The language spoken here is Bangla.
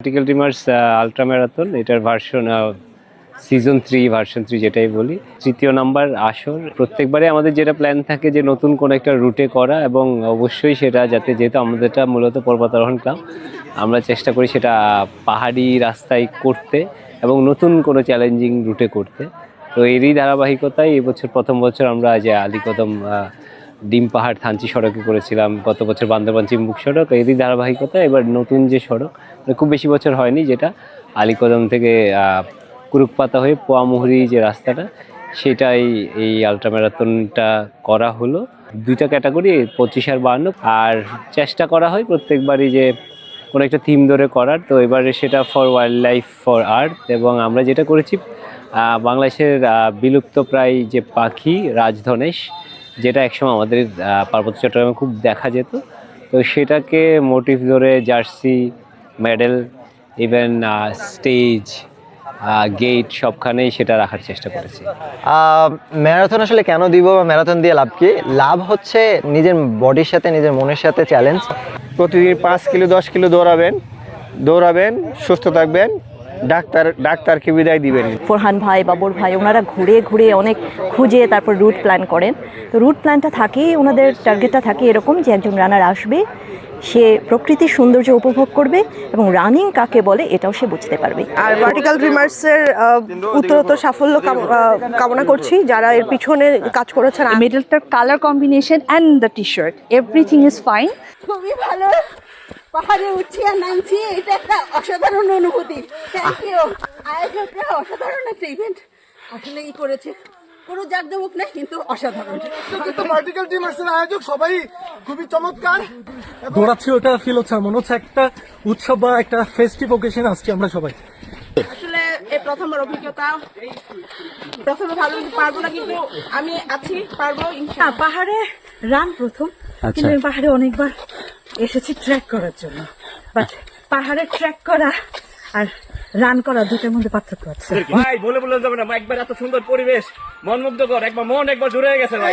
ভার্টিক্যাল ড্রিমার্স আলট্রা ম্যারাথন, এটার ভার্সন সিজন 3 ভার্সন 3 যেটাই বলি, তৃতীয় নাম্বার আসর। প্রত্যেকবারে আমাদের যেটা প্ল্যান থাকে যে নতুন কোনো একটা রুটে করা, এবং অবশ্যই সেটা যাতে, যেহেতু আমাদেরটা মূলত পর্বতারোহণ ক্লাব, আমরা চেষ্টা করি সেটা পাহাড়ি রাস্তায় করতে এবং নতুন কোনো চ্যালেঞ্জিং রুটে করতে। তো এরই ধারাবাহিকতায় এবছর প্রথম বছর আমরা যে আলীকদম ডিম পাহাড় থানচি সড়কে করেছিলাম, গত বছর বান্দরবান চিম্বুক সড়ক, এরই ধারাবাহিকতা এবার নতুন যে সড়ক, খুব বেশি বছর হয়নি, যেটা আলীকদম থেকে কুরুকপাতা হয়ে পোয়ামুহুরি যে রাস্তাটা, সেটাই এই আলট্রা ম্যারাথনটা করা হলো। দুইটা ক্যাটাগরি, 25 আর 52, আর চেষ্টা করা হয় প্রত্যেকবারই যে কোনো একটা থিম ধরে করার। তো এবারে সেটা ফর ওয়াইল্ড লাইফ ফর আর্থ, এবং আমরা যেটা করেছি বাংলাদেশের বিলুপ্ত প্রায় যে পাখি রাজধনেশ, যেটা একসময় আমাদের পার্বত্য চট্টগ্রামে খুব দেখা যেত, তো সেটাকে মোটিভ ধরে jersey, medal, even stage, gate সবখানেই সেটা রাখার চেষ্টা করেছি। ম্যারাথন আসলে কেন দিব বা ম্যারাথন দিয়ে লাভ কি? লাভ হচ্ছে নিজের বডির সাথে, নিজের মনের সাথে চ্যালেঞ্জ। প্রতিদিন 5 কিলো 10 কিলো দৌড়াবেন, সুস্থ থাকবেন, ডাক্তারকে বিদায় দিবেন। ফরহান ভাই, বাবর ভাই, ওনারা ঘুরে ঘুরে অনেক খুঁজে তারপর রুট প্ল্যান করেন। তো রুট প্ল্যানটা থাকে, ওনাদের টার্গেটটা থাকে এরকম যে একজন রানার আসবে, সে প্রকৃতির সৌন্দর্য উপভোগ করবে এবং রানিং কাকে বলে এটাও সে বুঝতে পারবে। আর ভার্টিক্যাল ড্রিমার্সের উত্তরোত্তর সাফল্য কামনা করছি যারা এর পিছনে কাজ করেছেন। মেডেলটার colour combination and the T shirt, everything is fine. খুবই ভালো, পাহাড়ে উঠছি আর নামছি, এটা একটা অসাধারণ অনুভূতি। থ্যাংক ইউ আয়োজকরা, অসাধারণ একটা ইভেন্ট আসলে করেছে, কোনো জাঁকজমক নেই কিন্তু অসাধারণ। ভার্টিক্যাল ড্রিমার্সের আয়োজক সবাই খুবই চমৎকার। দৌড়াচ্ছি, ওটা ফিল হচ্ছে, মনে হচ্ছে একটা উৎসব বা একটা ফেস্টিভ ওকেশন আসছি আমরা সবাই। আসলে এই প্রথমবার অভিজ্ঞতা, প্রথমে ভালো পারবো না কিন্তু আমি আছি, পারবো ইনশাআল্লাহ। পাহাড়ে রান প্রথম, কিন্তু আমি পাহাড়ে অনেকবার এসেছি ট্রেক করার জন্য, বাট পাহাড়ে ট্রেক করা আর রান করা দুটোর মধ্যে পার্থক্য আছে। ভাই বলে যাবে না, একবার এত সুন্দর পরিবেশ, মন মুগ্ধকর, একবার মন একবার জুড়ে গেছে ভাই।